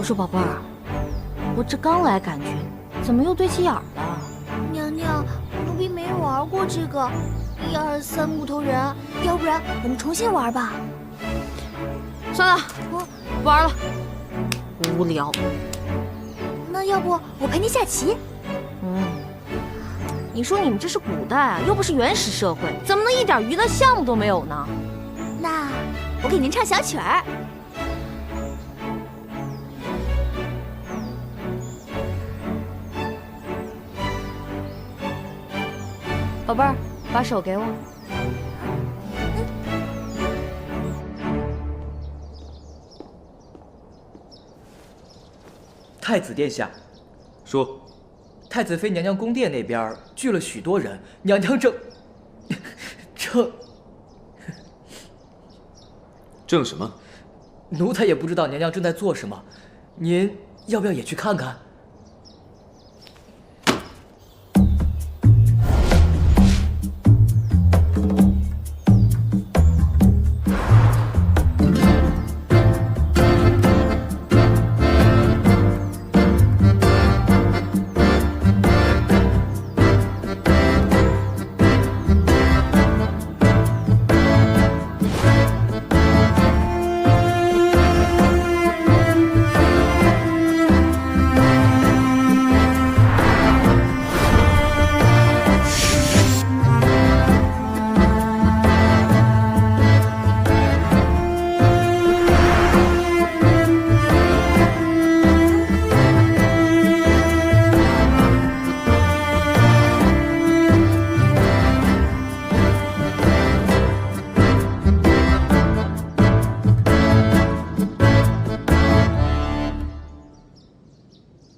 说宝贝儿，我这刚来感觉，怎么又堆起眼儿了？娘娘，奴婢没玩过这个1、2、3木头人，要不然我们重新玩吧。算了，不玩了，无聊。那要不我陪你下棋？你说你们这是古代啊，又不是原始社会，怎么能一点娱乐项目都没有呢？那我给您唱小曲儿。宝贝儿，把手给我。太子殿下，说，太子妃娘娘宫殿那边聚了许多人，娘娘正什么？奴才也不知道娘娘正在做什么，您要不要也去看看？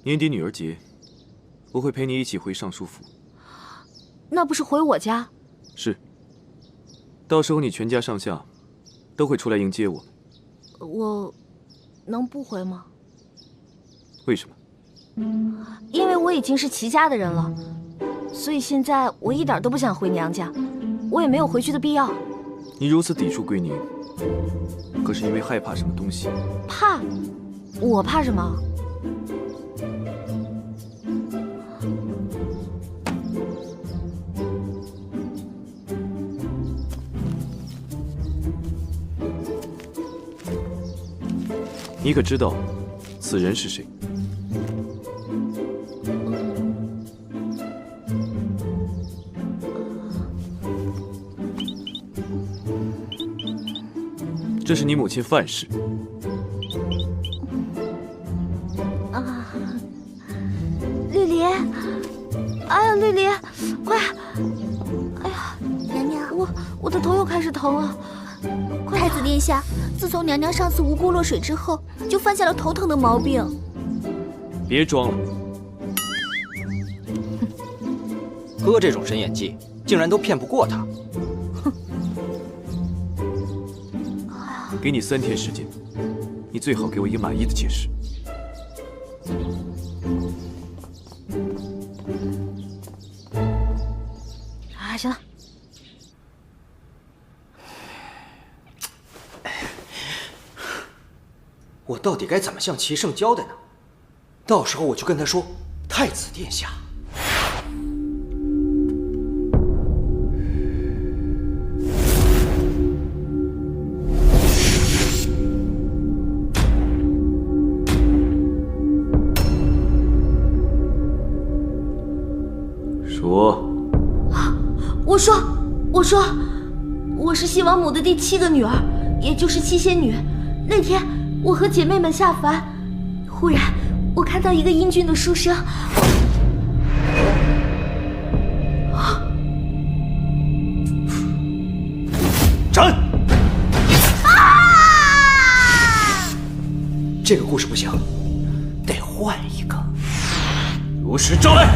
年底女儿节，我会陪你一起回尚书府。那不是回我家？是。到时候你全家上下都会出来迎接我们。我能不回吗？为什么？因为我已经是齐家的人了，所以现在我一点都不想回娘家，我也没有回去的必要。你如此抵触归宁，可是因为害怕什么东西？怕？我怕什么？你可知道此人是谁？这是你母亲范氏。绿篱，哎呀，绿篱，快！哎呀，娘娘，我的头又开始疼了。太子殿下，自从娘娘上次无辜落水之后，就犯下了头疼的毛病。别装了，哥这种神演技，竟然都骗不过他。给你3天时间，你最好给我一个满意的解释。啊，行了。我到底该怎么向齐胜交代呢？到时候我就跟他说，太子殿下。说。我说，我是西王母的第7个女儿，也就是七仙女。那天我和姐妹们下凡，忽然我看到一个英俊的书生。斩！这个故事不行，得换一个。如实招来。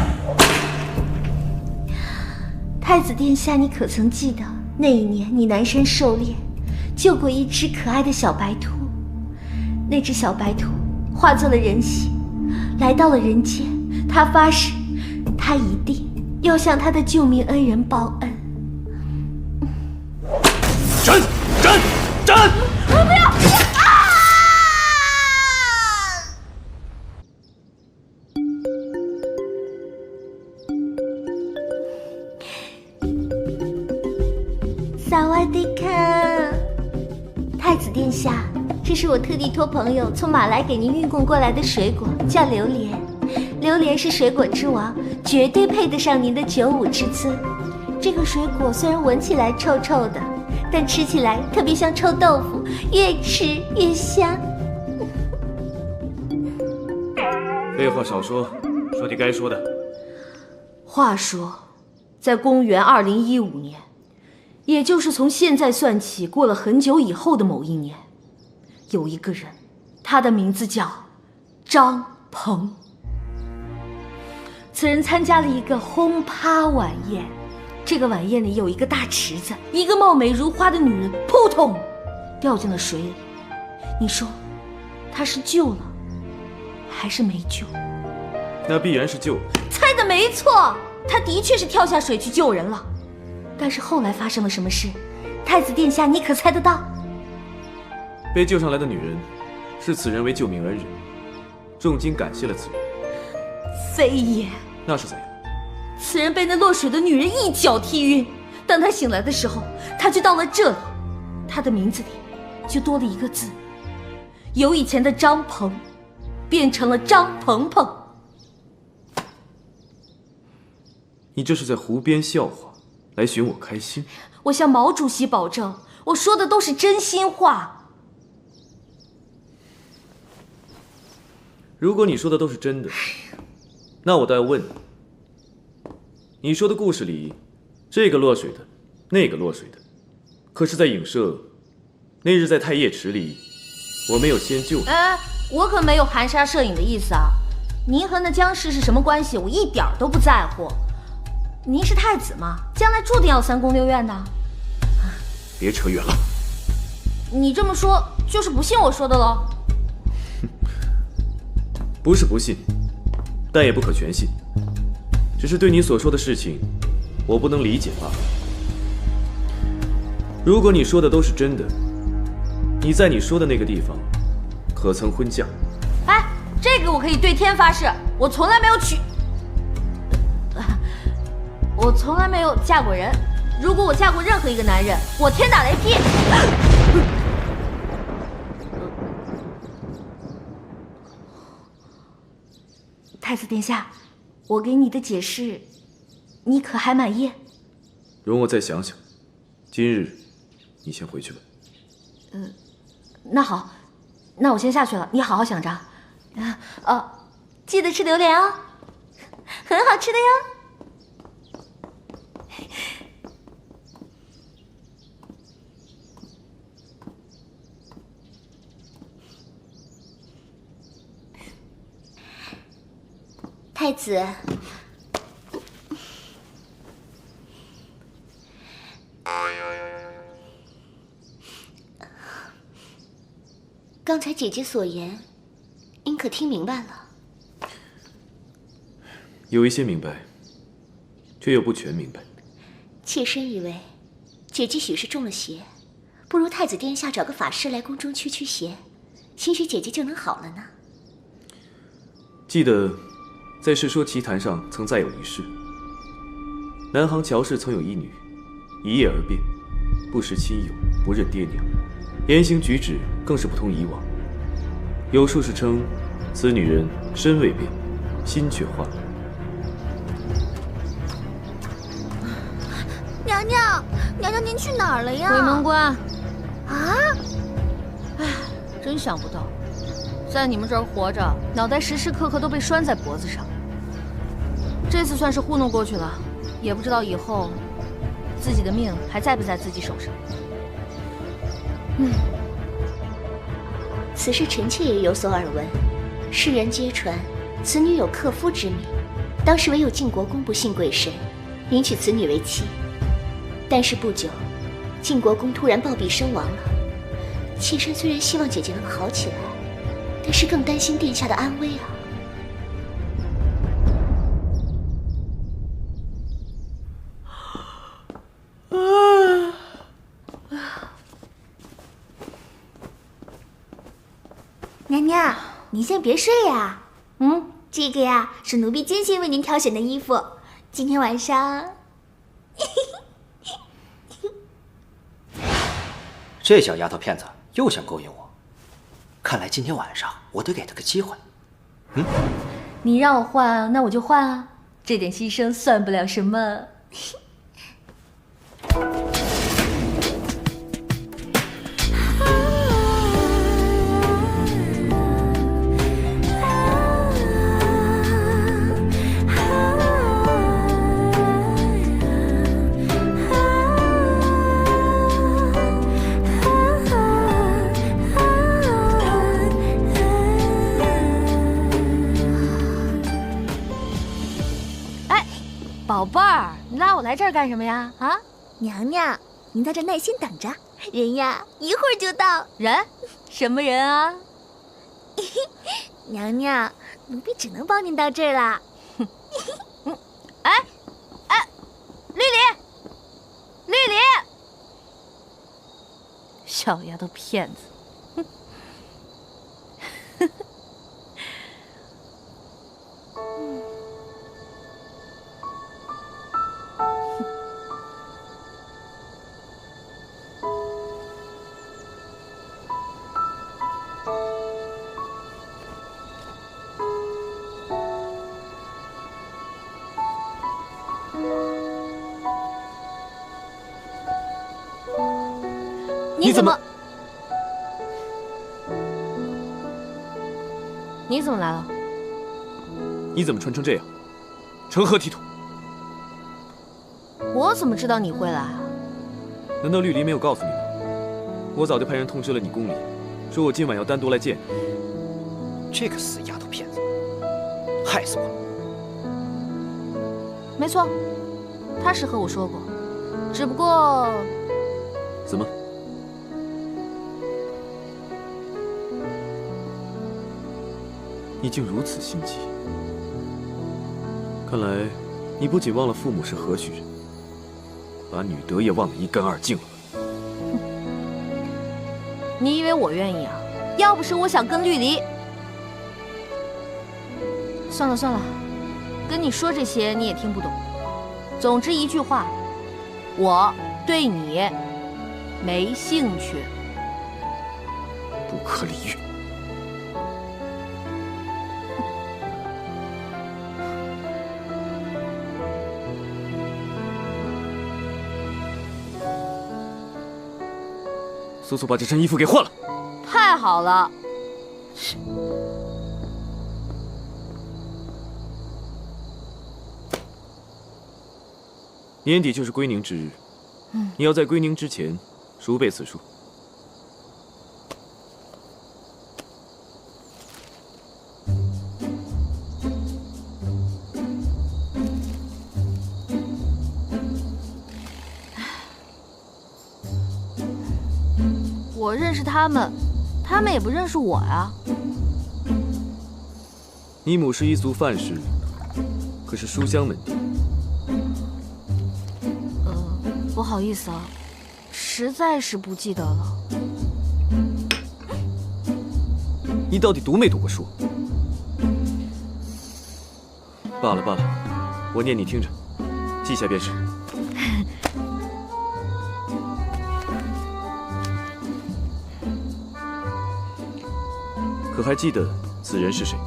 太子殿下，你可曾记得那一年你南山狩猎，救过一只可爱的小白兔？那只小白兔化作了人形，来到了人间。他发誓，他一定要向他的救命恩人报恩。斩！斩！斩！不要！萨瓦迪卡，太子殿下，这是我特地托朋友从马来给您运供过来的水果，叫榴莲。榴莲是水果之王，绝对配得上您的95之尊。这个水果虽然闻起来臭臭的，但吃起来特别像臭豆腐，越吃越香。废话少说，说你该说的。话说，在公元2015年，也就是从现在算起，过了很久以后的某一年，有一个人，他的名字叫张鹏。此人参加了一个轰趴晚宴，这个晚宴里有一个大池子，一个貌美如花的女人扑通掉进了水里。你说，他是救了，还是没救？那必然是救了。猜的没错，他的确是跳下水去救人了。但是后来发生了什么事？太子殿下，你可猜得到？被救上来的女人，视此人为救命恩人，重金感谢了此人。非也。那是怎样？此人被那落水的女人一脚踢晕，当他醒来的时候，他就到了这里，他的名字里就多了一个字，由以前的张鹏变成了张鹏鹏。你这是在胡编笑话，来寻我开心？我向毛主席保证，我说的都是真心话。如果你说的都是真的，那我倒要问你，你说的故事里，这个落水的，那个落水的，可是在影射那日在太液池里，我没有先救你。我可没有含沙射影的意思啊！您和那僵尸是什么关系？我一点都不在乎。您是太子嘛，将来注定要3宫6院的。别扯远了。你这么说，就是不信我说的喽？不是不信，但也不可全信。只是对你所说的事情，我不能理解罢了。如果你说的都是真的，你在你说的那个地方，可曾婚嫁？哎，这个我可以对天发誓，我从来没有我从来没有嫁过人。如果我嫁过任何一个男人，我天打雷劈！太子殿下，我给你的解释，你可还满意？容我再想想。今日，你先回去吧。那好，那我先下去了，你好好想着。记得吃榴莲哦，很好吃的哟。太子，刚才姐姐所言，您可听明白了？有一些明白，却又不全明白。妾身以为，姐姐许是中了邪，不如太子殿下找个法师来宫中驱驱邪，兴许姐姐就能好了呢。记得在《世说奇谈》上曾载有一事：南杭乔氏曾有一女，一夜而变，不识亲友，不认爹娘，言行举止更是不同以往。有术士称，此女人身未变，心却换了。娘娘，娘娘您去哪儿了呀？鬼门关。啊！唉，真想不到，在你们这儿活着，脑袋时时刻刻都被拴在脖子上。这次算是糊弄过去了，也不知道以后自己的命还在不在自己手上。此事臣妾也有所耳闻，世人皆传此女有克夫之名，当时唯有晋国公不信鬼神，允娶此女为妻。但是不久，晋国公突然暴毙身亡了。妾身虽然希望姐姐能好起来，但是更担心殿下的安危啊。娘娘，您先别睡呀。这个呀是奴婢精心为您挑选的衣服，今天晚上这小丫头片子又想勾引我，看来今天晚上我得给她个机会。你让我换，那我就换啊，这点牺牲算不了什么。宝贝儿，你拉我来这儿干什么呀？啊，娘娘，您在这耐心等着，人呀一会儿就到。人？什么人啊？娘娘，奴婢只能帮您到这儿了。哎，绿篱，绿篱，小丫头片子，你怎么？你怎么来了？你怎么穿成这样？成何体统？我怎么知道你会来啊？难道绿篱没有告诉你吗？我早就派人通知了你宫里，说我今晚要单独来见你。这个死丫头片子，害死我了！没错，他是和我说过，只不过……怎么？你竟如此心急？看来你不仅忘了父母是何许人，把女德也忘得一干二净了。你以为我愿意啊？要不是我想跟绿篱……算了算了，跟你说这些你也听不懂。总之一句话，我对你没兴趣。不可理喻！速速把这身衣服给换了！太好了。年底就是归宁之日，你要在归宁之前熟背此书。我认识他们，他们也不认识我呀。你母是一族范氏，可是书香门第。不好意思啊，实在是不记得了。你到底读没读过书？罢了罢了，我念你听着，记下便是。可还记得此人是谁？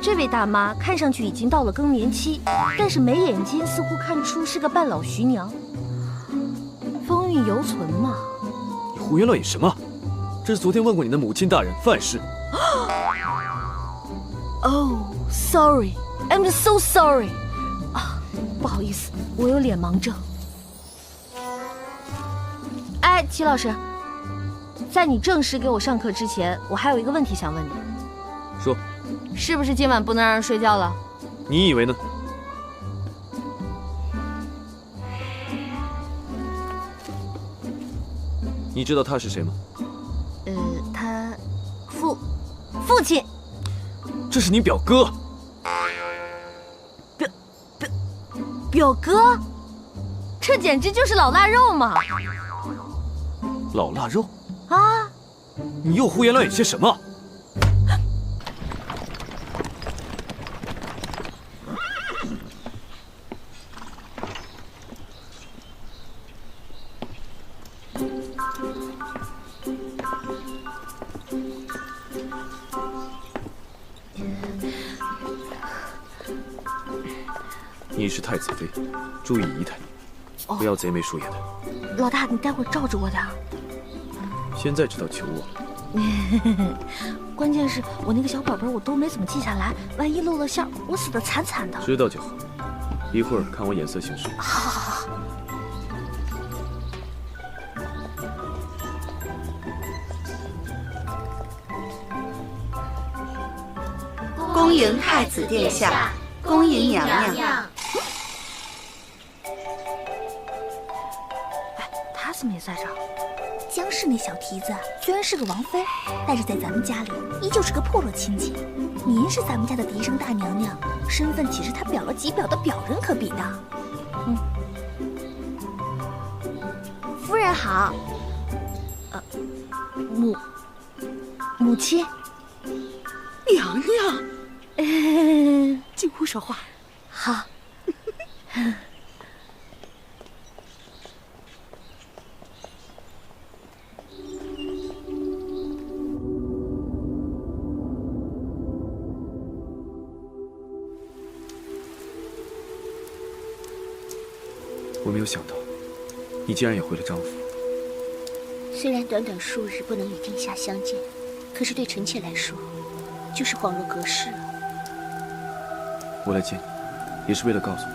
这位大妈看上去已经到了更年期，但是眉眼间似乎看出是个半老徐娘，风韵犹存嘛。你胡言乱语什么？这是昨天问过你的母亲大人范氏。Oh, sorry, I'm so sorry. 啊，不好意思，我有脸盲症。哎，齐老师，在你正式给我上课之前，我还有一个问题想问你。说。是不是今晚不能让人睡觉了？你以为呢？你知道他是谁吗？他父亲。这是你表哥。表哥？这简直就是老腊肉嘛！老腊肉？啊！你又胡言乱语些什么？你是太子妃，注意仪态，不要贼眉鼠眼的。老大，你待会儿罩着我的。现在知道求我？关键是我那个小本本我都没怎么记下来，万一露了馅儿，我死得惨惨的。知道就好，一会儿看我眼色行事。好。恭迎太子殿下，恭迎娘娘。他怎么也在这儿？江氏那小蹄子虽然是个王妃，但是在咱们家里依旧是个破落亲戚。您是咱们家的嫡生大娘娘，身份岂是他表了几表的表人可比的？夫人好。母亲。娘娘。进屋说话。好。我没有想到，你竟然也回了张府。虽然短短数日不能与殿下相见，可是对臣妾来说，就是恍若隔世啊。我来见你，也是为了告诉你，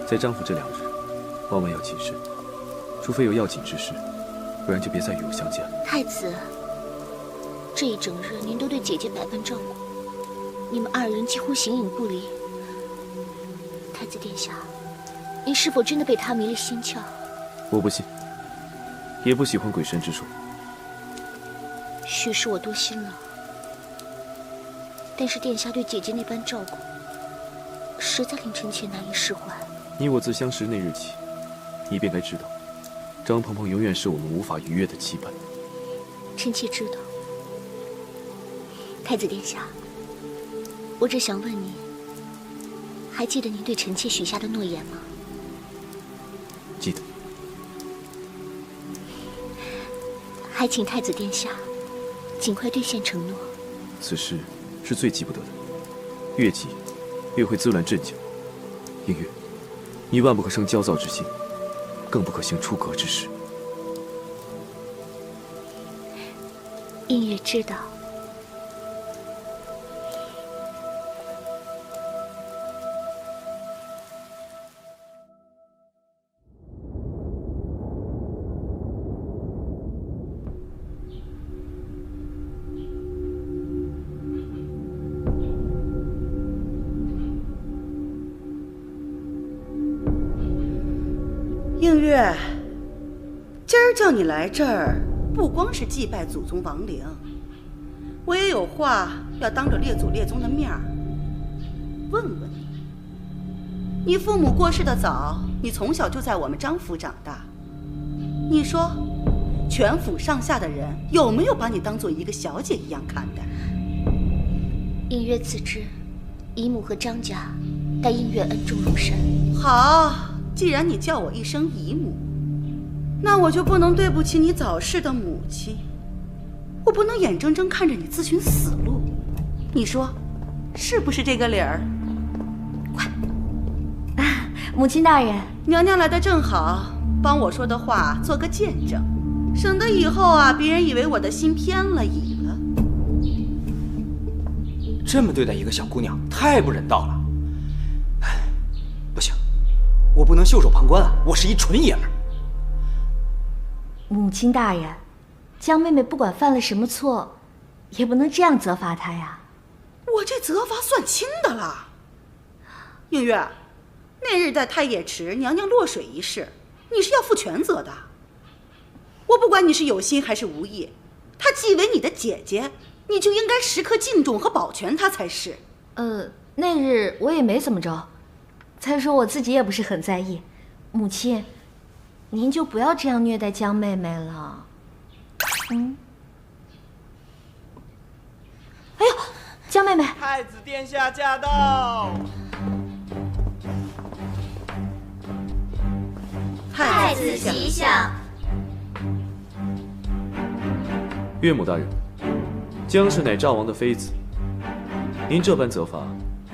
在张府这2日，万万要谨慎，除非有要紧之事，不然就别再与我相见了。太子，这一整日您都对姐姐百般照顾，你们2人几乎形影不离。太子殿下，您是否真的被她迷了心窍？我不信，也不喜欢鬼神之说。许是我多心了，但是殿下对姐姐那般照顾，实在令臣妾难以释怀。你我自相识那日起，你便该知道，张鹏鹏永远是我们无法逾越的羁绊。臣妾知道。太子殿下，我只想问您，还记得您对臣妾许下的诺言吗？记得。还请太子殿下尽快兑现承诺。此事是最急不得的，越急越会滋乱阵脚。映月，你万不可生焦躁之心，更不可行出格之事。映月知道。映月，今儿叫你来这儿，不光是祭拜祖宗亡灵，我也有话要当着列祖列宗的面儿问问你。你父母过世的早，你从小就在我们张府长大，你说，全府上下的人有没有把你当做一个小姐一样看待？映月自知，姨母和张家待映月恩重如山。好。既然你叫我一声姨母，那我就不能对不起你早逝的母亲，我不能眼睁睁看着你自寻死路，你说是不是这个理儿？快！母亲大人，娘娘来的正好，帮我说的话做个见证，省得以后别人以为我的心偏了意了。这么对待一个小姑娘，太不人道了。不行，我不能袖手旁观啊！我是一纯爷们儿。母亲大人，江妹妹不管犯了什么错，也不能这样责罚她呀。我这责罚算轻的了。映月，那日在太液池娘娘落水一事，你是要负全责的。我不管你是有心还是无意，她既为你的姐姐，你就应该时刻敬重和保全她才是。那日我也没怎么着。再说我自己也不是很在意，母亲，您就不要这样虐待江妹妹了。哎呦，江妹妹！太子殿下驾到！太子吉祥！岳母大人，江氏乃赵王的妃子，您这般责罚，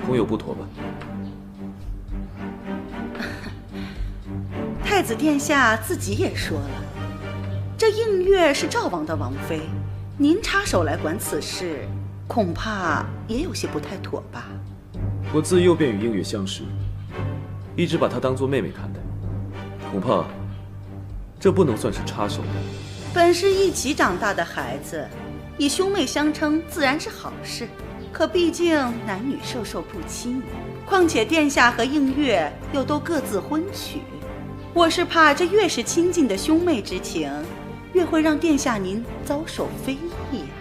恐有不妥吧？太子殿下自己也说了，这映月是赵王的王妃，您插手来管此事，恐怕也有些不太妥吧？我自幼便与映月相识，一直把她当作妹妹看待，恐怕这不能算是插手。本是一起长大的孩子，以兄妹相称自然是好事，可毕竟男女授受不亲，况且殿下和映月又都各自婚娶，我是怕这越是亲近的兄妹之情，越会让殿下您遭受非议啊。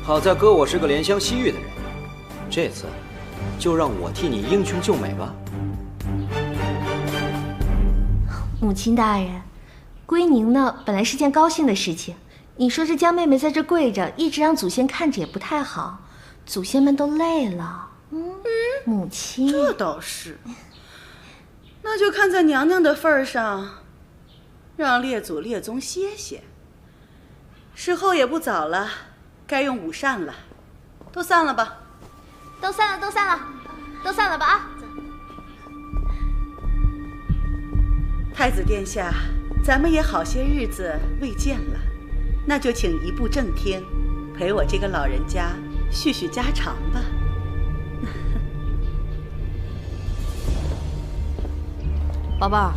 好在哥我是个怜香惜玉的人，这次就让我替你英雄救美吧。母亲大人，归宁呢本来是件高兴的事情，你说这江妹妹在这跪着，一直让祖先看着也不太好，祖先们都累了。母亲，这倒是，那就看在娘娘的份上，让列祖列宗歇歇。时候也不早了，该用午膳了，都散了吧。都散了，都散了，都散了吧啊！太子殿下，咱们也好些日子未见了，那就请移步正厅，陪我这个老人家叙叙家常吧。宝贝儿，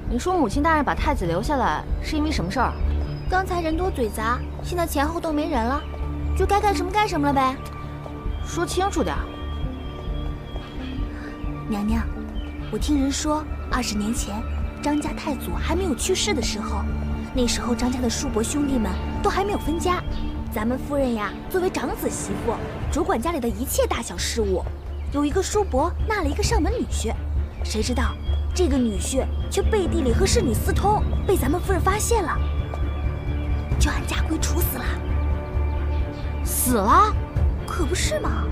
你说母亲大人把太子留下来是因为什么事儿？刚才人多嘴杂，现在前后都没人了，就该干什么干什么了呗。说清楚点。娘娘，我听人说，20年前张家太祖还没有去世的时候，那时候张家的叔伯兄弟们都还没有分家，咱们夫人呀，作为长子媳妇，主管家里的一切大小事务。有一个叔伯纳了一个上门女婿，谁知道这个女婿却背地里和侍女私通，被咱们夫人发现了，就按家规处死了。死了？可不是嘛。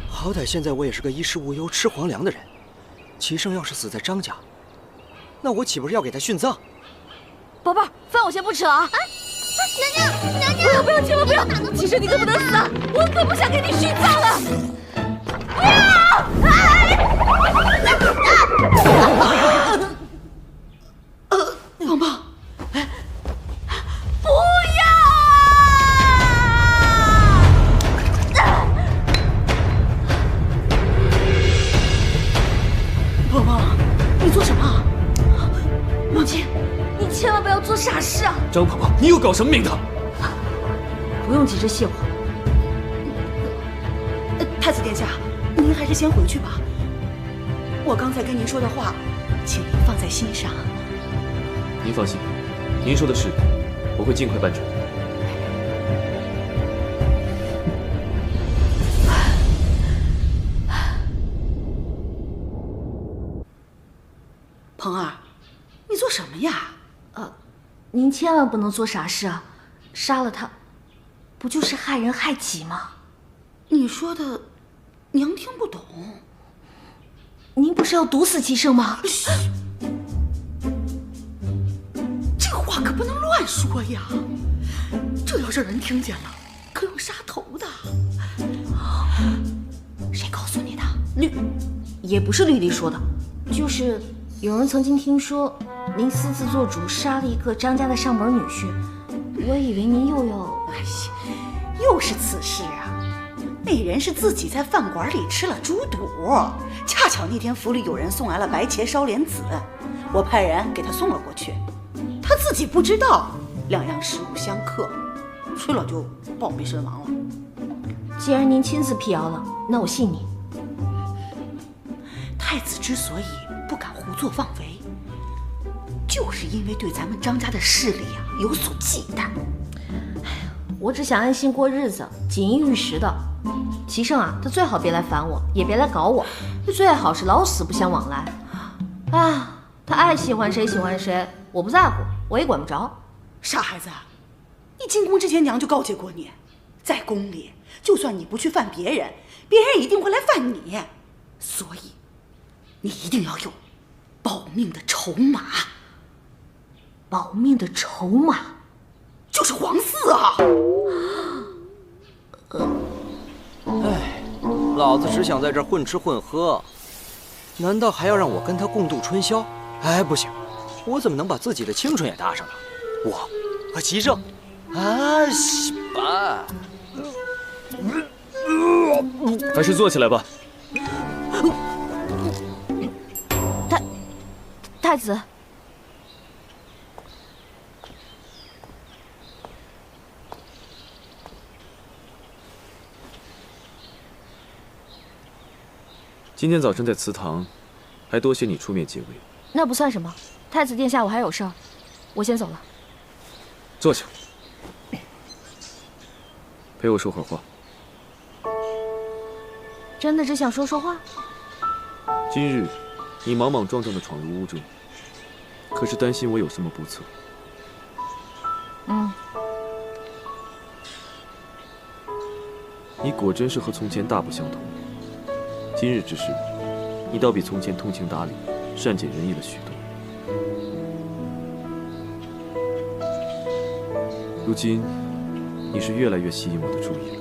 好歹现在我也是个衣食无忧、吃皇粮的人，齐胜要是死在张家，那我岂不是要给他殉葬？宝贝儿，饭我先不吃了啊！娘娘，不要，千万不要！齐胜你可不能死啊！我可不想给你殉葬了！不要！棒棒，不要！棒棒，你做什么？母亲，你千万不要做傻事啊！张婆婆，你又搞什么名堂？不用急着谢我。太子殿下，您还是先回去吧。我刚才跟您说的话，请您放在心上。您放心，您说的事，我会尽快办成。鹏儿，你做什么呀？您千万不能做傻事啊！杀了他，不就是害人害己吗？你说的，娘听不懂。您不是要毒死齐胜吗？嘘，这话可不能乱说呀！这要是人听见了，可有杀头的。谁告诉你的？也不是绿地说的，就是有人曾经听说您私自做主杀了一个张家的上门女婿，我以为您又要……哎呀，又是此事啊！那人是自己在饭馆里吃了猪肚，恰巧那天府里有人送来了白茄烧莲子，我派人给他送了过去，他自己不知道，两样食物相克，吃了就暴毙身亡了。既然您亲自辟谣了，那我信你。太子之所以不敢胡作妄为，就是因为对咱们张家的势力啊有所忌惮。我只想安心过日子，锦衣玉食的。齐胜啊，他最好别来烦我，也别来搞我，最好是老死不相往来。啊，他爱喜欢谁喜欢谁，我不在乎，我也管不着。傻孩子，你进宫之前娘就告诫过你，在宫里就算你不去犯别人，别人一定会来犯你，所以你一定要有保命的筹码。保命的筹码就是皇嗣啊！哎，老子只想在这儿混吃混喝，难道还要让我跟他共度春宵？哎，不行，我怎么能把自己的青春也搭上了？我和齐胜，啊，西吧。还是坐起来吧。太子，今天早晨在祠堂，还多谢你出面解围。那不算什么。太子殿下，我还有事儿，我先走了。坐下，陪我说会儿话。真的只想说说话？今日你莽莽撞撞地闯入屋中，可是担心我有什么不测？你果真是和从前大不相同。今日之事，你倒比从前通情达理、善解人意了许多。如今，你是越来越吸引我的注意了。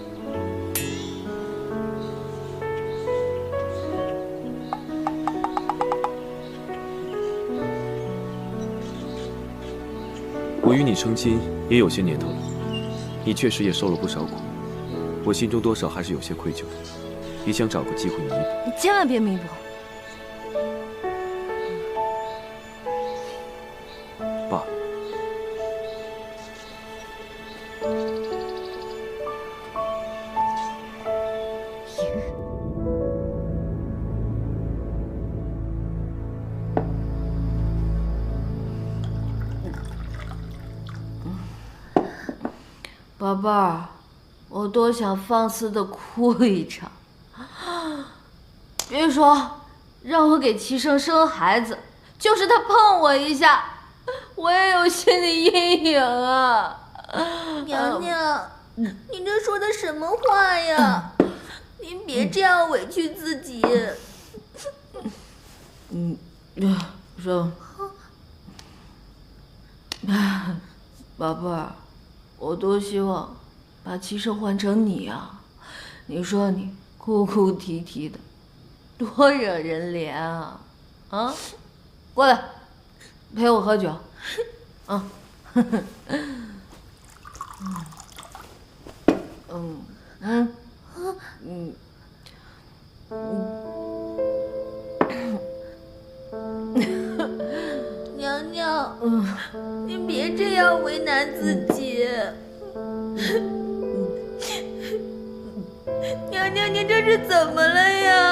我与你成亲也有些年头了，你确实也受了不少苦，我心中多少还是有些愧疚的，也想找个机会弥补。你千万别弥补。爸，宝贝儿，我多想放肆的哭一场。别说让我给齐胜生孩子，就是他碰我一下，我也有心理阴影啊。娘娘，你这说的什么话呀？您别这样委屈自己。说，宝贝儿，我多希望把齐胜换成你啊！你说你哭哭啼啼的，多惹人怜啊！啊，过来，陪我喝酒。啊，娘娘，您别这样为难自己。娘娘，您这是怎么了呀？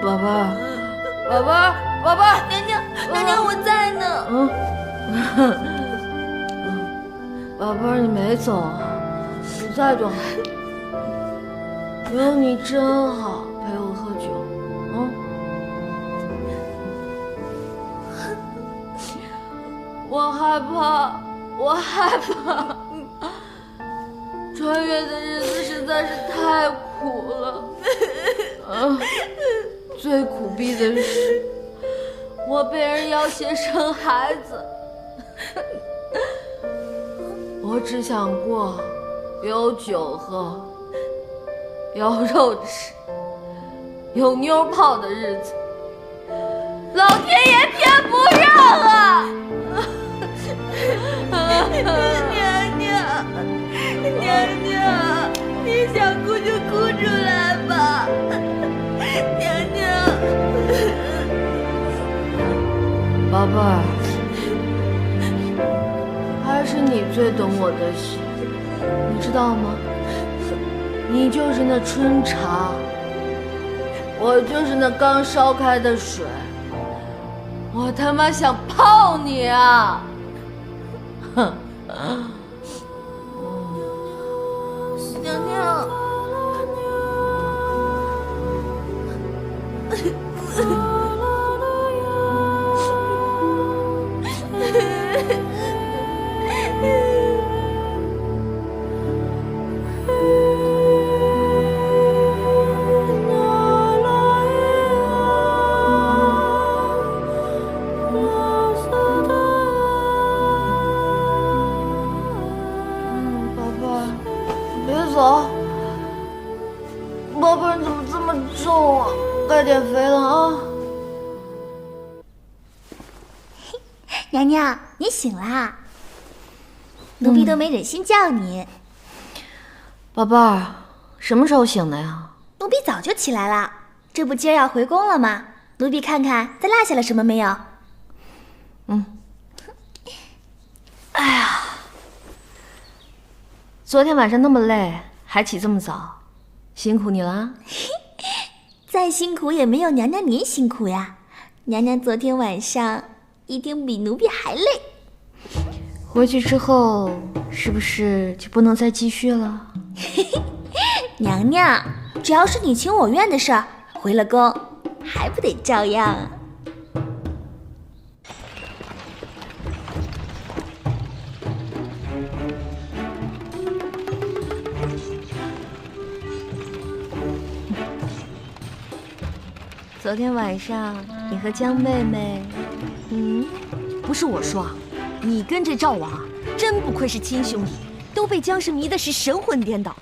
宝贝儿，宝贝儿，宝贝儿，娘娘，我在呢。宝贝儿，你没走啊？你在就好。有你真好，陪我喝酒。我害怕，我害怕。穿越的日子实在是太苦了。最苦逼的是，我被人要挟生孩子。我只想过有酒喝，有肉吃，有妞泡的日子，老天爷偏不让啊！娘娘，你想哭就哭出来吧。娘娘，宝贝儿，还是你最懂我的心。你知道吗？你就是那春茶，我就是那刚烧开的水。我他妈想泡你啊！哼！娘娘。宝贝儿，你怎么这么重啊？该减肥了啊！娘娘，你醒啦！奴婢都没忍心叫你。宝贝儿，什么时候醒的呀？奴婢早就起来了，这不今儿要回宫了吗？奴婢看看再落下了什么没有。哎呀，昨天晚上那么累，还起这么早，辛苦你了。再辛苦也没有娘娘您辛苦呀。娘娘昨天晚上一定比奴婢还累。回去之后是不是就不能再继续了？娘娘，只要是你情我愿的事儿，回了宫还不得照样啊。昨天晚上你和江妹妹，不是我说啊，你跟这赵王啊，真不愧是亲兄弟，都被姜氏迷的是神魂颠倒的。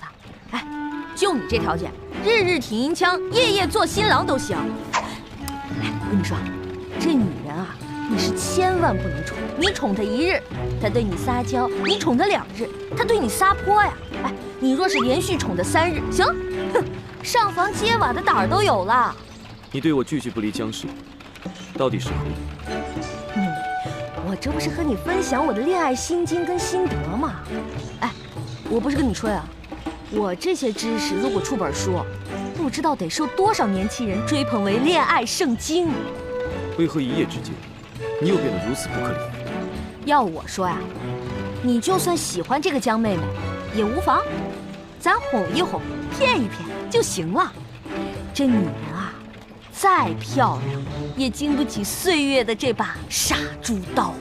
哎，就你这条件，日日挺银枪，夜夜做新郎都行。来，我跟你说，这女人啊，你是千万不能宠。你宠她一日，她对你撒娇；你宠她2日，她对你撒泼呀。哎，你若是连续宠她3日，行，哼，上房揭瓦的胆儿都有了。你对我句句不离姜氏，到底是何意？我这不是和你分享我的恋爱心经跟心得吗？哎，我不是跟你吹啊，我这些知识如果出本书，不知道得受多少年轻人追捧为恋爱圣经。为何一夜之间，你又变得如此不可理喻？要我说呀，你就算喜欢这个江妹妹，也无妨，咱哄一哄，骗一骗就行了。这女人啊，再漂亮，也经不起岁月的这把杀猪刀。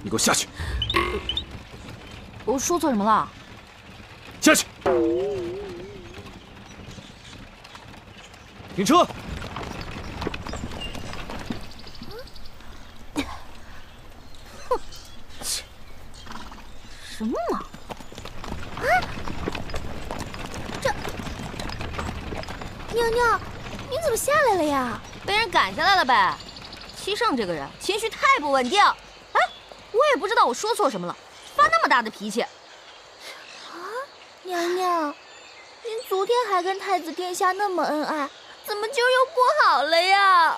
你给我下去！我说错什么了？下去！停车！哼，什么嘛！娘娘，你怎么下来了呀？被人赶下来了呗。七圣这个人情绪太不稳定。哎，我也不知道我说错什么了，发那么大的脾气。啊，娘娘，您昨天还跟太子殿下那么恩爱，怎么今儿又不好了呀？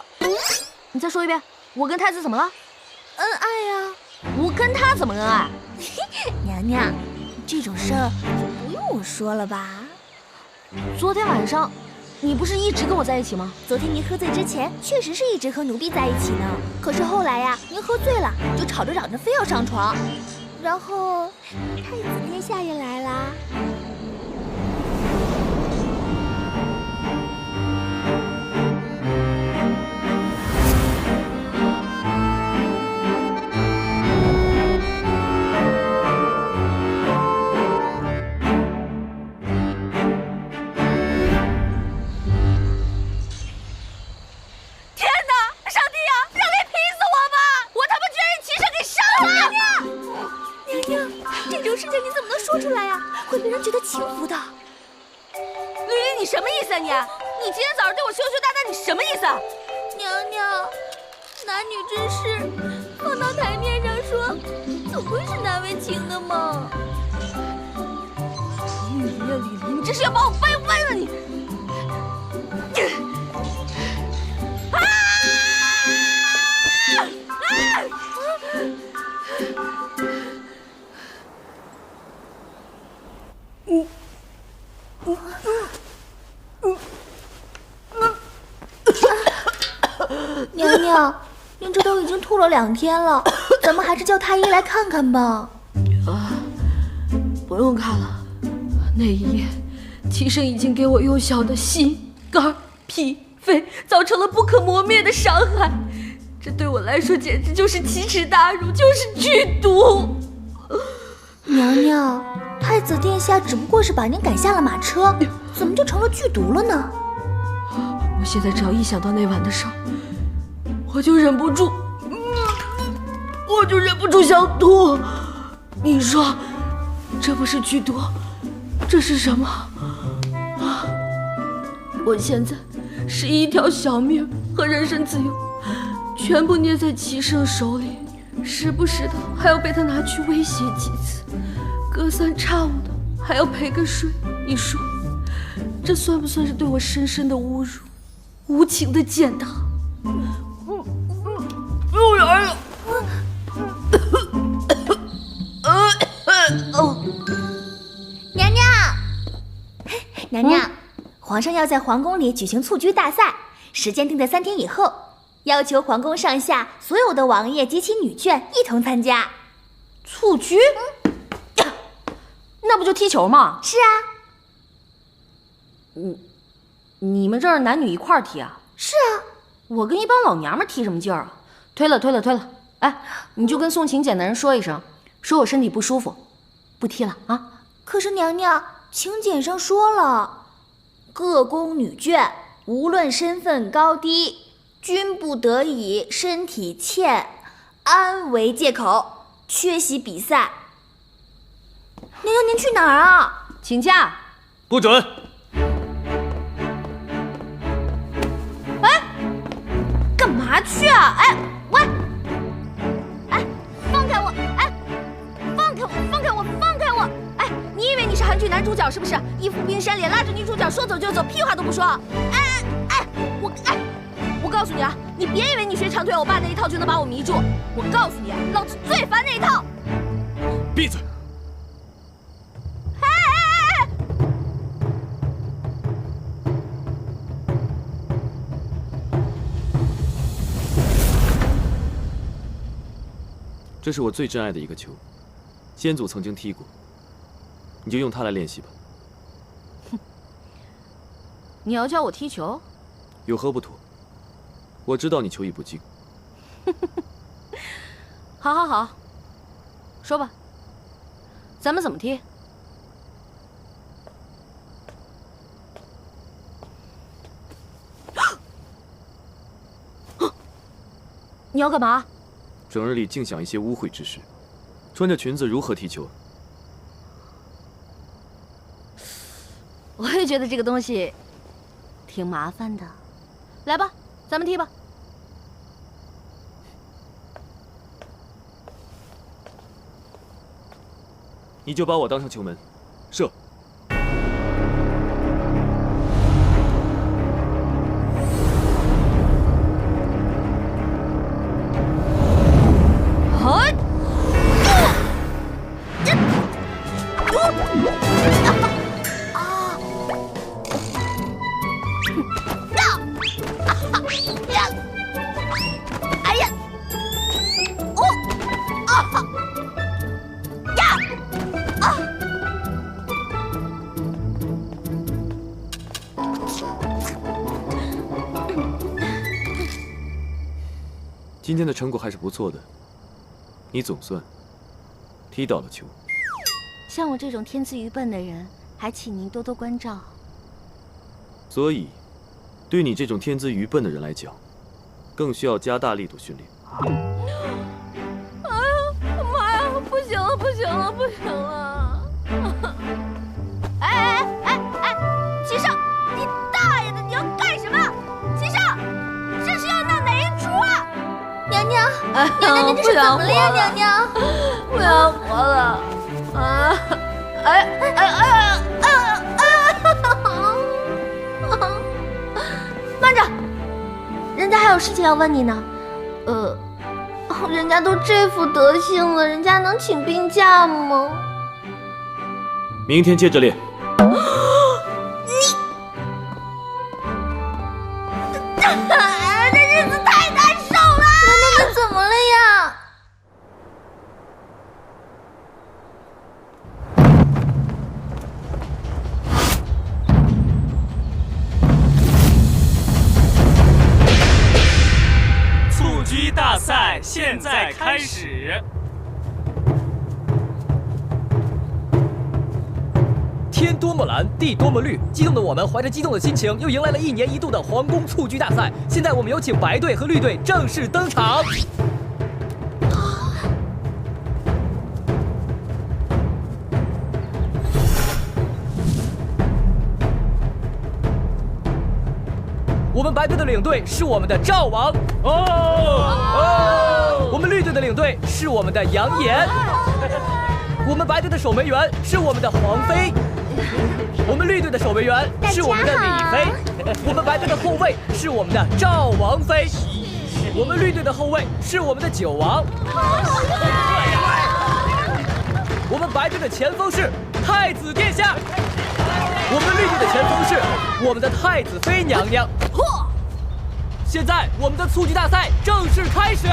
你再说一遍，我跟太子怎么了？恩爱呀。我跟他怎么恩爱？娘娘，这种事儿就不用我说了吧？昨天晚上你不是一直跟我在一起吗？昨天您喝醉之前确实是一直和奴婢在一起呢。可是后来呀，您喝醉了，就吵着嚷着非要上床，然后太子殿下也来啦。会被人觉得轻浮的。绿茵，你什么意思啊你？你今天早上对我羞羞答答，你什么意思啊？娘娘，男女之事放到台面上说，总归是难为情的嘛。绿茵呀绿茵，你这是要把我掰弯了你！娘娘，您这都已经吐了2天了，咱们还是叫太医来看看吧。不用看了，那一夜，齐生已经给我幼小的心、肝、脾、肺造成了不可磨灭的伤害，这对我来说简直就是奇耻大辱，就是剧毒。娘娘，太子殿下只不过是把您赶下了马车，怎么就成了剧毒了呢？我现在只要一想到那晚的事儿，我就忍不住想吐。你说，这不是剧毒，这是什么？我现在是一条小命和人身自由，全部捏在齐胜手里，时不时的还要被他拿去威胁几次，隔三差五的还要陪个睡。你说，这算不算是对我深深的侮辱，无情的践踏？不然了。娘娘，娘娘，皇上要在皇宫里举行蹴鞠大赛，时间定在3天以后，要求皇宫上下所有的王爷及其女眷一同参加。蹴鞠？那不就踢球吗？是啊。你们这儿男女一块儿踢啊？是啊。我跟一帮老娘们踢什么劲儿啊？推了。哎，你就跟送请柬的人说一声，说我身体不舒服，不踢了啊。可是娘娘，请柬上说了，各宫女眷无论身份高低，均不得以身体欠安为借口缺席比赛。娘娘，您去哪儿啊？请假。不准！哎，干嘛去啊？哎，喂！哎，放开我！哎，放开我！哎，你以为你是韩剧男主角是不是？一副冰山脸，拉着女主角说走就走，屁话都不说。我告诉你啊，你别以为你学长腿欧巴那一套就能把我迷住。我告诉你，老子最烦那一套。闭嘴！这是我最珍爱的一个球，先祖曾经踢过，你就用它来练习吧。哼，你要教我踢球？有何不妥？我知道你球艺不精。好，说吧，咱们怎么踢？你要干嘛？整日里净想一些污秽之事，穿着裙子如何踢球？我也觉得这个东西挺麻烦的。来吧，咱们踢吧。你就把我当成球门，射。今天的成果还是不错的，你总算踢到了球。像我这种天资愚笨的人，还请您多多关照。所以，对你这种天资愚笨的人来讲，更需要加大力度训练。哎呀，妈呀！不行了！哎！齐胜，你大爷的！你要干什么？齐胜，这是要闹哪一出啊？娘娘，您这是怎么了呀？娘娘，不想活了！慢着，人家还有事情要问你呢。人家都这副德行了，人家能请病假吗？明天接着练。这日子太难受了。那怎么了呀？蹴鞠大赛现在开始。天多么蓝，地多么绿，激动的我们怀着激动的心情，又迎来了1年1度的皇宫蹴鞠大赛。现在我们有请白队和绿队正式登场。我们白队的领队是我们的赵王哦，我们绿队的领队是我们的杨岩，我们白队的守门员是我们的黄飞。我们绿队的守门员是我们的李飞，我们白队的后卫是我们的赵王飞，我们绿队的后卫是我们的九王，我们白队的前锋是太子殿下，我们绿队的前锋是我们的太子妃娘娘。现在我们的蹴鞠大赛正式开始。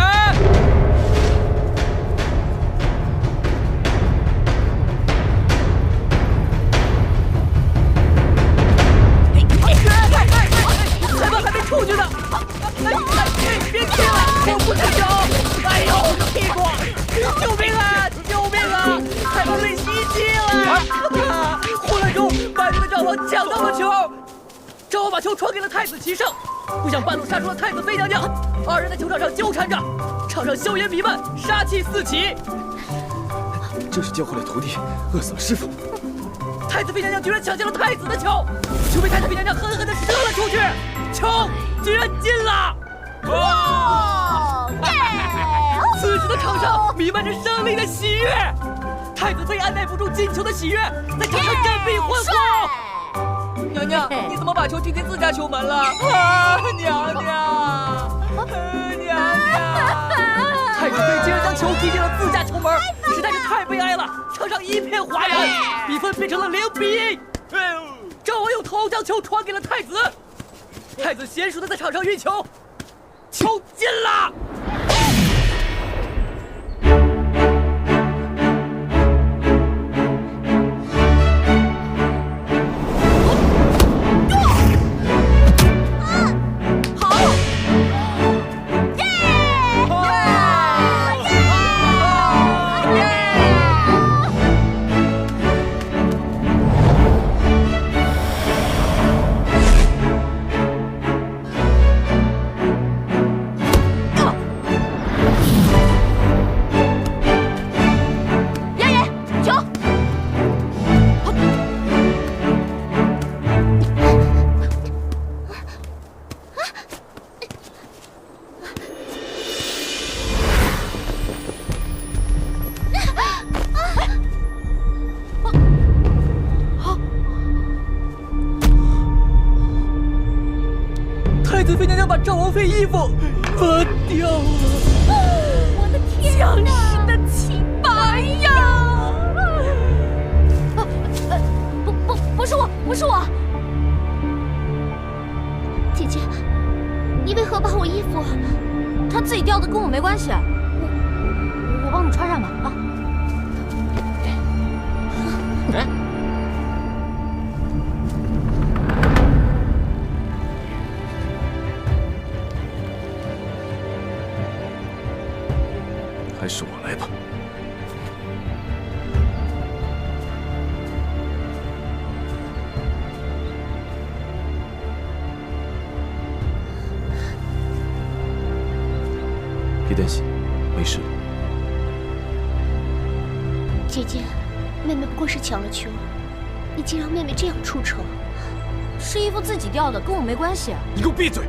裁判还没出去呢！别踢了，我不是球！哎呦，我的屁股！救命啊！救命啊！裁判被袭击了！混乱中，白队的赵王抢到了球，赵王把球传给了太子齐胜，不想半路杀出了太子妃娘娘，二人在球场上纠缠着，场上硝烟弥漫，杀气四起。这是教坏了徒弟，饿死了师傅。太子妃娘娘居然抢下了太子的球，球被太子妃娘娘狠狠地射了出去，球居然进了！哇！此时的场上弥漫着胜利的喜悦，太子妃按耐不住进球的喜悦，在场上振臂欢呼。娘娘，你怎么把球踢进自家球门了？啊，娘娘，娘娘！太子妃竟然将球踢进了自家球门，实在是太悲哀了。场上一片哗然，比分变成了0-1。赵王用头将球传给了太子，太子娴熟的在场上运球，球进了。太子妃娘娘把赵王妃衣服拔掉了，我的天哪！将士的清白呀！不是我，不是我。姐姐，你为何把我衣服？她自己掉的，跟我没关系。我帮你穿上吧，啊。还是我来吧。别担心，没事。姐姐，妹妹不过是抢了球，你竟让妹妹这样出丑。是衣服自己掉的，跟我没关系。你给我闭嘴！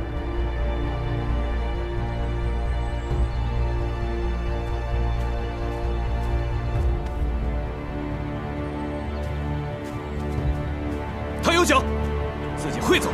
他有奖，自己会走。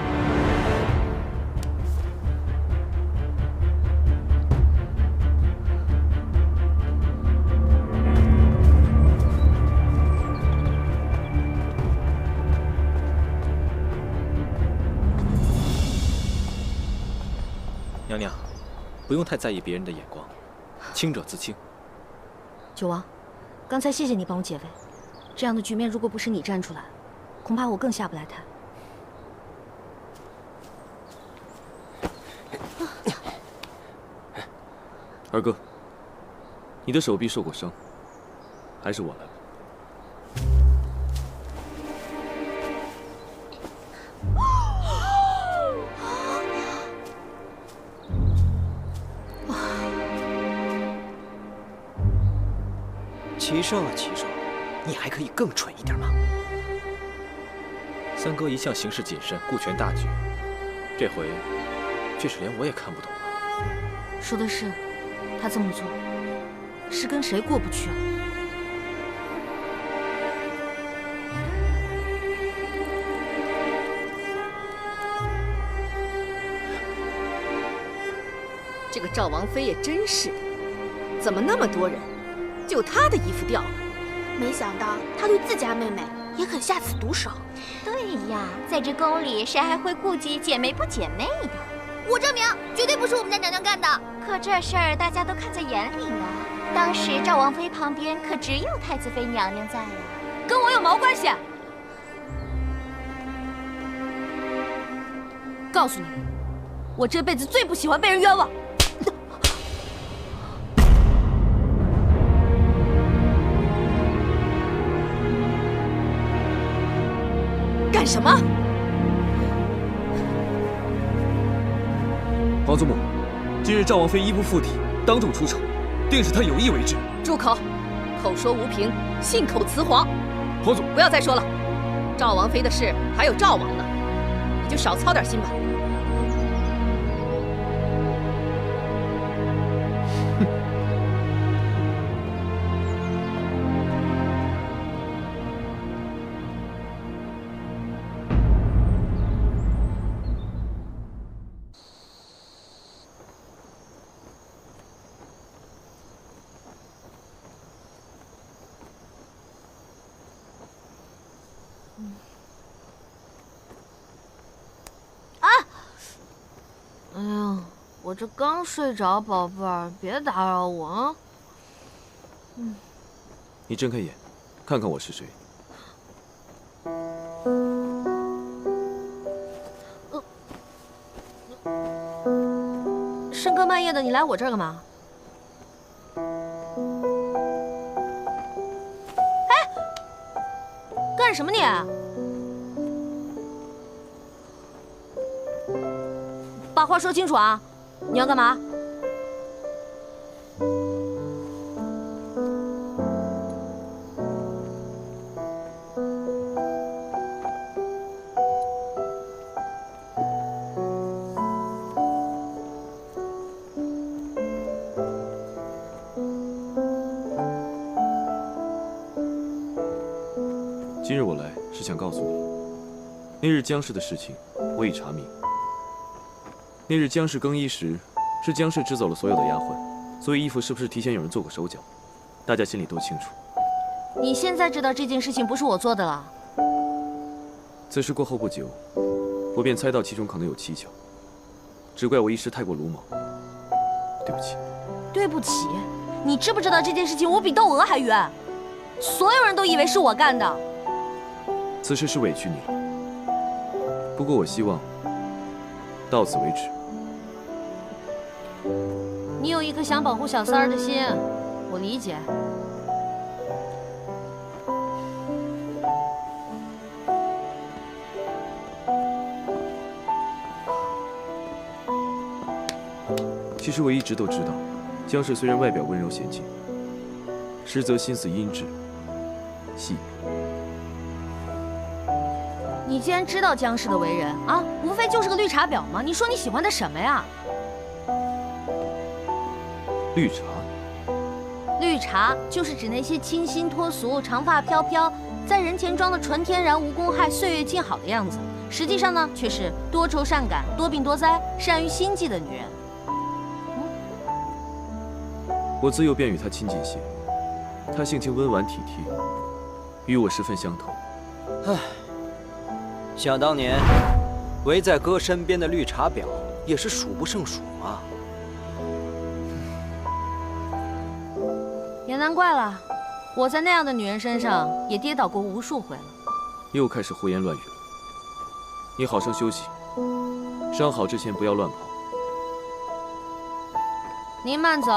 不用太在意别人的眼光，清者自清。九王，刚才谢谢你帮我解围，这样的局面如果不是你站出来，恐怕我更下不来台。二哥，你的手臂受过伤，还是我来吧。齐胜啊，齐胜，你还可以更蠢一点吗？三哥一向行事谨慎，顾全大局，这回却是连我也看不懂了。说的是，他这么做是跟谁过不去啊？这个赵王妃也真是的，怎么那么多人，就她的衣服掉了？没想到他对自家妹妹也肯下此毒手。对呀，在这宫里谁还会顾及姐妹不姐妹的？我证明，绝对不是我们家娘娘干的。可这事儿大家都看在眼里呀。当时赵王妃旁边可只有太子妃娘娘在呀，跟我有毛关系？告诉你，我这辈子最不喜欢被人冤枉。干什么？皇祖母，今日赵王妃衣不附体，当众出丑，定是她有意为之。住口！口说无凭，信口雌黄。皇祖，不要再说了。赵王妃的事还有赵王呢，你就少操点心吧。哎呀，我这刚睡着，宝贝儿，别打扰我啊。你睁开眼，看看我是谁。深更半夜的，你来我这儿干嘛？哎，干什么你？把话说清楚啊！你要干嘛？今日我来是想告诉你，那日姜氏的事情我已查明。那日姜氏更衣时，是姜氏支走了所有的丫鬟，所以衣服是不是提前有人做过手脚，大家心里都清楚。你现在知道这件事情不是我做的了？此事过后不久，我便猜到其中可能有蹊跷，只怪我一时太过鲁莽，对不起。对不起，你知不知道这件事情我比窦娥还冤？所有人都以为是我干的。此事是委屈你了，不过我希望到此为止。你有一颗想保护小三儿的心，我理解。其实我一直都知道，姜氏虽然外表温柔娴静，实则心思阴鸷细密。你既然知道姜氏的为人啊，无非就是个绿茶婊嘛。你说你喜欢他什么呀？绿茶？绿茶就是指那些清新脱俗、长发飘飘，在人前装的纯天然、无公害、岁月静好的样子，实际上呢，却是多愁善感、多病多灾、善于心计的女人。我自幼便与她亲近些，她性情温婉体贴，与我十分相投。唉，想当年，围在哥身边的绿茶婊也是数不胜数啊。也难怪了，我在那样的女人身上也跌倒过无数回了。又开始胡言乱语了。你好生休息，伤好之前不要乱跑。您慢走。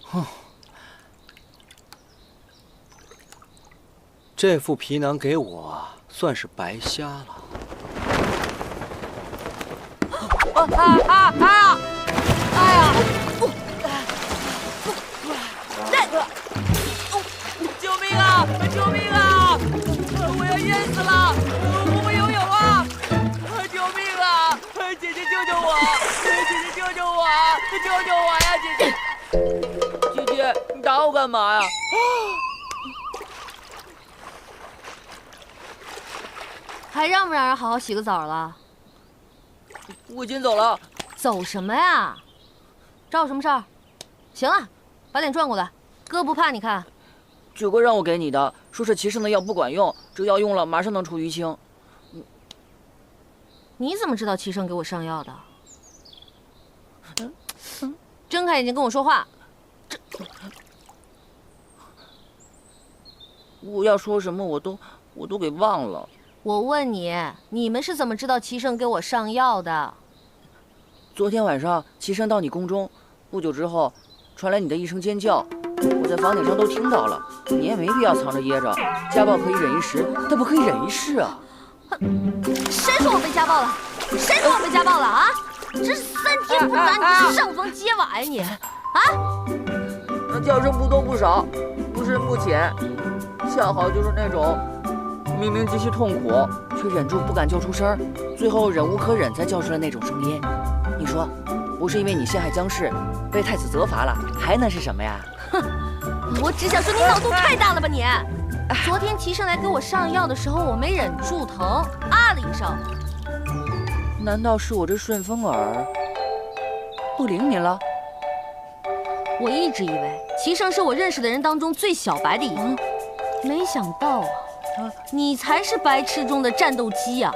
哼，这副皮囊给我算是白瞎了。哎呀！救命啊！救命啊！我要淹死了！我会游泳啊！救命啊！姐姐救救我！姐姐救救我！救救我呀！姐姐！姐姐，你打我干嘛呀？还让不让人好好洗个澡了？我先走了。走什么呀？找我什么事儿？行了，把脸转过来，哥不怕你看。九哥让我给你的，说是齐胜的药不管用，这药用了马上能出淤青。你怎么知道齐胜给我上药的？睁开眼睛跟我说话。我要说什么我都给忘了。我问你，你们是怎么知道齐胜给我上药的？昨天晚上齐胜到你宫中，不久之后，传来你的一声尖叫，我在房顶上都听到了。你也没必要藏着掖着，家暴可以忍一时，但不可以忍一世啊！谁说我被家暴了？谁说我被家暴了啊？这3天不打你是上房揭瓦呀你！啊？那叫声不多不少，不深不浅，恰好就是那种明明极其痛苦，却忍住不敢叫出声，最后忍无可忍才叫出来那种声音。你说，不是因为你陷害姜氏，被太子责罚了，还能是什么呀？哼，我只想说你脑洞太大了吧你！昨天齐胜来给我上药的时候，我没忍住疼，啊了一声。难道是我这顺风耳不灵您了？我一直以为齐胜是我认识的人当中最小白的一个，没想到啊，你才是白痴中的战斗机呀！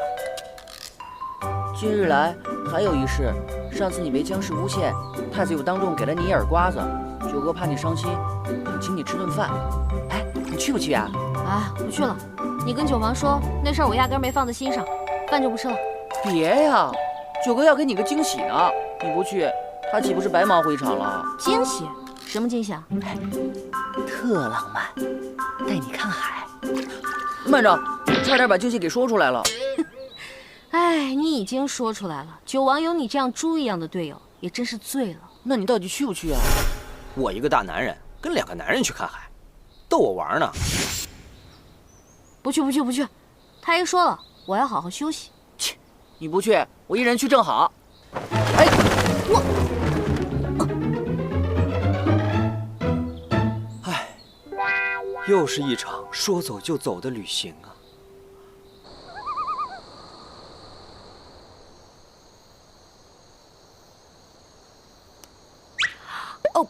今日来还有一事，上次你被姜氏诬陷，太子又当众给了你一耳刮子，九哥怕你伤心，想请你吃顿饭。哎，你去不去啊？啊，不去了。你跟九王说那事儿我压根没放在心上，饭就不吃了。别呀，九哥要给你个惊喜呢，你不去，他岂不是白忙回场了？惊喜？什么惊喜啊？特浪漫，带你看海。慢着，差点把惊喜给说出来了。哎，你已经说出来了。九王有你这样猪一样的队友，也真是醉了。那你到底去不去啊？我一个大男人跟2个男人去看海，逗我玩呢？不去不去不去，太医说了，我要好好休息。切，你不去，我一人去正好。哎，唉，又是一场说走就走的旅行啊。哦，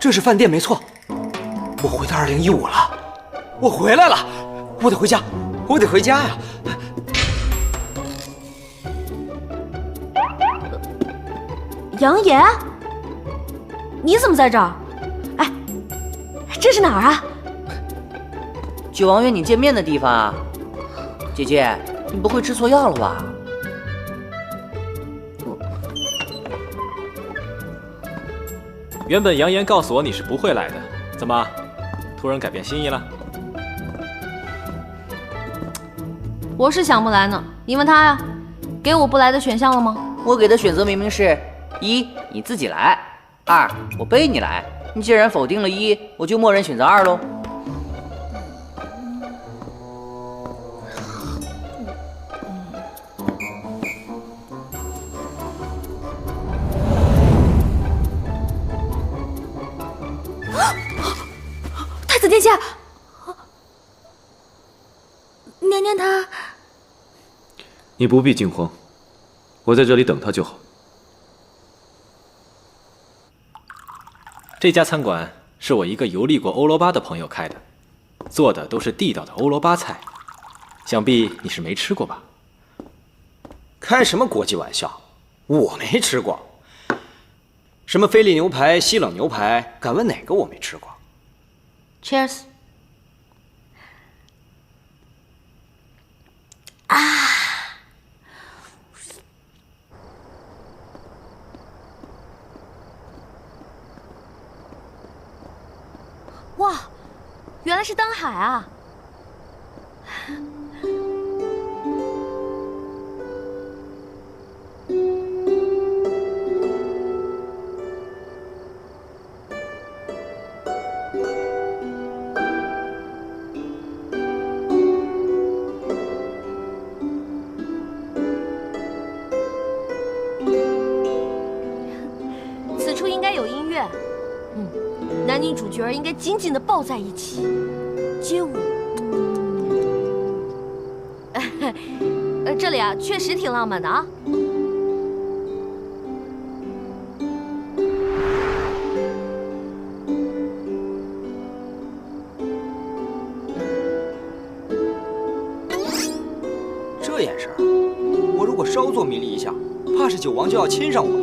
这是饭店没错。我回到2015了，我回来了，我得回家，我得回家呀！杨爷，你怎么在这儿？哎，这是哪儿啊？九王约你见面的地方啊。姐姐，你不会吃错药了吧？原本杨言告诉我你是不会来的，怎么突然改变心意了？我是想不来呢，你问他呀。给我不来的选项了吗？我给的选择明明是1，你自己来；2，我背你来。你既然否定了1，我就默认选择2喽。太子殿下，娘娘她……你不必惊慌，我在这里等他就好。这家餐馆是我一个游历过欧罗巴的朋友开的，做的都是地道的欧罗巴菜，想必你是没吃过吧？开什么国际玩笑？我没吃过。什么菲力牛排、西冷牛排，敢问哪个我没吃过？ Cheers！ 哇，原来是灯海啊！此处应该有音乐。男女主角应该紧紧地抱在一起，街舞。这里啊，确实挺浪漫的啊。这眼神，我如果稍作迷离一下，怕是九王就要亲上我了。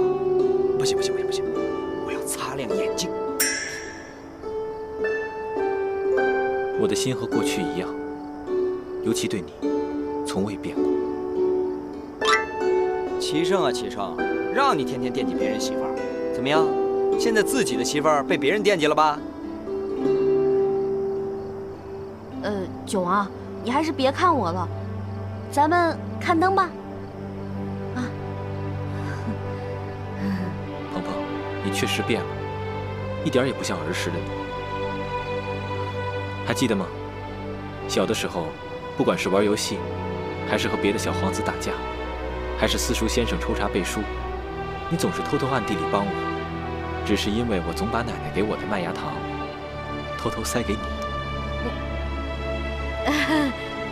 不行不行不行不行，我要擦亮眼睛。我的心和过去一样，尤其对你，从未变过。齐胜啊齐胜，让你天天惦记别人媳妇儿，怎么样？现在自己的媳妇儿被别人惦记了吧？九王，你还是别看我了，咱们看灯吧。啊，鹏鹏，你确实变了，一点也不像儿时的你。还记得吗？小的时候，不管是玩游戏，还是和别的小皇子打架，还是私塾先生抽查背书，你总是偷偷暗地里帮我，只是因为我总把奶奶给我的麦芽糖偷偷塞给你。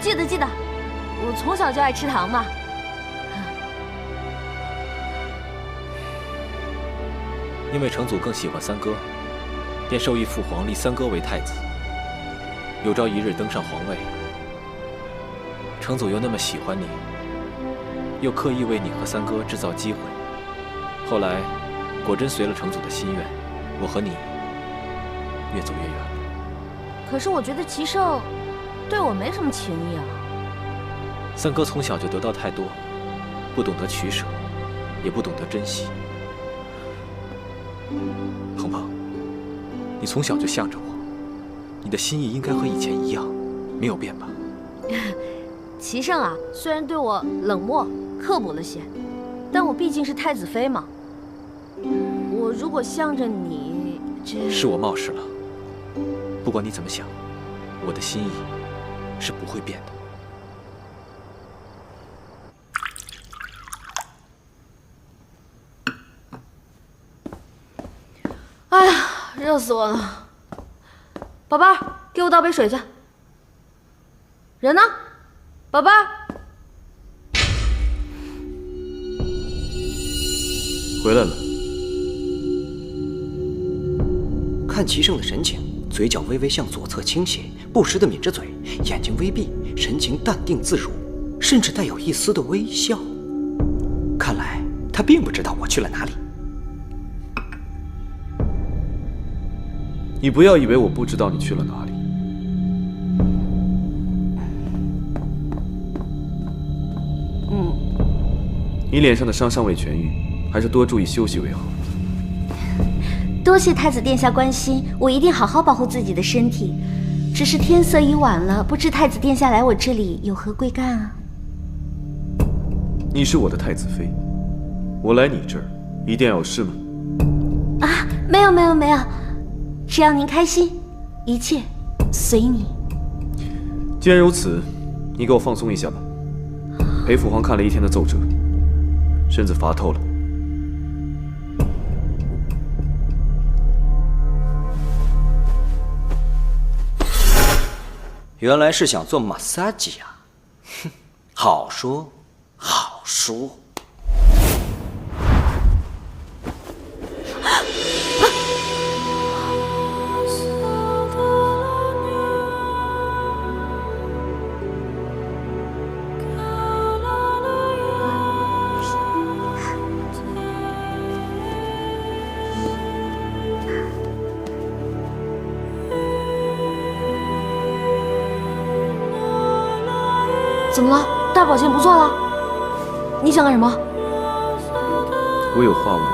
记得记得，我从小就爱吃糖嘛。因为成祖更喜欢三哥，便授意父皇立三哥为太子。有朝一日登上皇位，成祖又那么喜欢你，又刻意为你和三哥制造机会，后来果真随了成祖的心愿，我和你越走越远了。可是我觉得齐胜对我没什么情谊啊。三哥从小就得到太多，不懂得取舍，也不懂得珍惜。鹏鹏，你从小就向着我。你的心意应该和以前一样，没有变吧？齐胜啊，虽然对我冷漠刻薄了些，但我毕竟是太子妃嘛。我如果向着你，是我冒失了。不管你怎么想，我的心意是不会变的。哎呀，热死我了！宝贝儿，给我倒杯水去。人呢？宝贝儿，回来了。看齐胜的神情，嘴角微微向左侧倾斜，不时地抿着嘴，眼睛微闭，神情淡定自如，甚至带有一丝的微笑。看来他并不知道我去了哪里。你不要以为我不知道你去了哪里。你脸上的伤尚未痊愈，还是多注意休息为好。多谢太子殿下关心，我一定好好保护自己的身体。只是天色已晚了，不知太子殿下来我这里有何贵干啊？你是我的太子妃，我来你这儿一定要有事吗？啊，没有，只要您开心，一切随你。既然如此，你给我放松一下吧。陪父皇看了一天的奏折，身子乏透了。原来是想做马萨吉呀！哼，好说好说。怎么了？大宝剑不做了？你想干什么？我有话问你。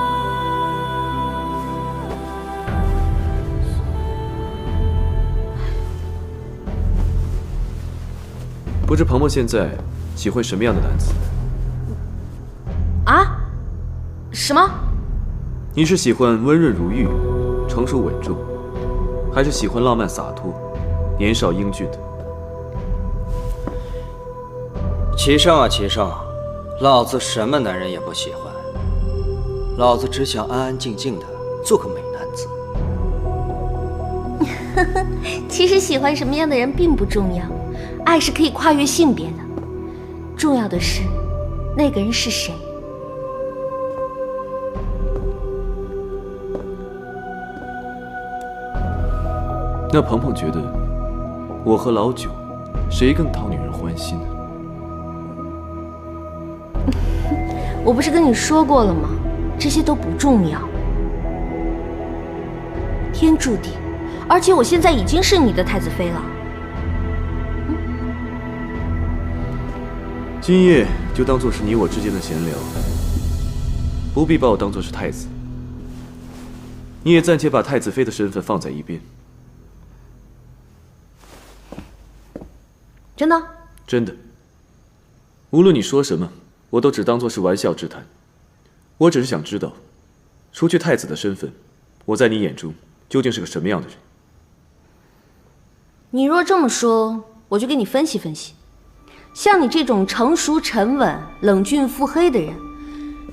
不知鹏鹏现在喜欢什么样的男子？啊？什么？你是喜欢温润如玉、成熟稳重，还是喜欢浪漫洒脱、年少英俊的？齐胜啊，齐胜，老子什么男人也不喜欢，老子只想安安静静的做个美男子。其实喜欢什么样的人并不重要，爱是可以跨越性别的，重要的是那个人是谁。那鹏鹏觉得我和老九谁更讨女人欢心呢？我不是跟你说过了吗？这些都不重要。天注定，而且我现在已经是你的太子妃了。今夜就当作是你我之间的闲聊，不必把我当作是太子。你也暂且把太子妃的身份放在一边。真的？真的。无论你说什么，我都只当作是玩笑之谈。我只是想知道，除去太子的身份，我在你眼中究竟是个什么样的人？你若这么说，我就给你分析分析。像你这种成熟沉稳、冷峻腹黑的人，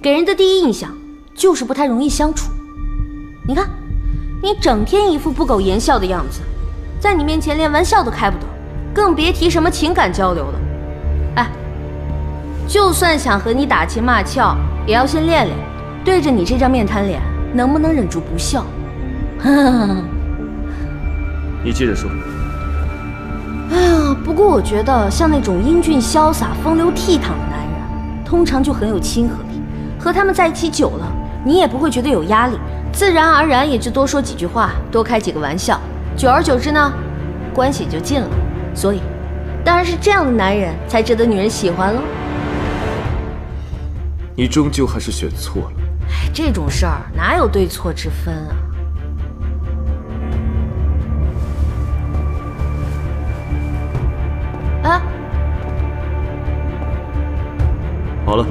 给人的第一印象就是不太容易相处。你看，你整天一副不苟言笑的样子，在你面前连玩笑都开不得，更别提什么情感交流了。哎，就算想和你打情骂俏，也要先练练，对着你这张面瘫脸，能不能忍住不笑？你接着说。哎呀，不过我觉得像那种英俊潇洒、风流倜傥的男人，通常就很有亲和力。和他们在一起久了，你也不会觉得有压力，自然而然也就多说几句话，多开几个玩笑，久而久之呢，关系就近了。所以，当然是这样的男人才值得女人喜欢喽。你终究还是选错了。哎，这种事儿哪有对错之分啊？啊！好了，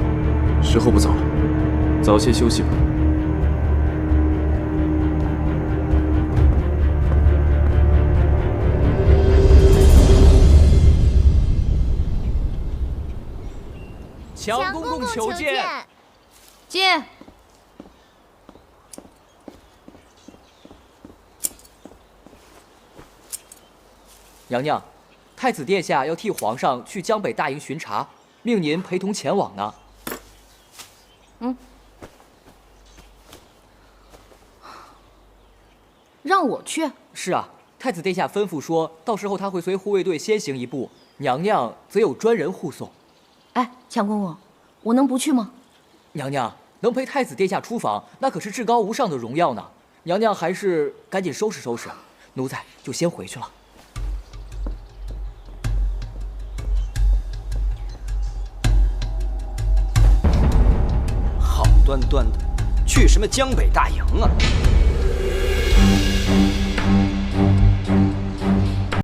时候不早了，早些休息吧。强公公求见。进。娘娘，太子殿下要替皇上去江北大营巡查，命您陪同前往呢。让我去？是啊，太子殿下吩咐说，到时候他会随护卫队先行一步，娘娘则有专人护送。哎，强公公，我能不去吗？娘娘能陪太子殿下出访，那可是至高无上的荣耀呢。娘娘还是赶紧收拾收拾，奴才就先回去了。好端端的，去什么江北大营啊？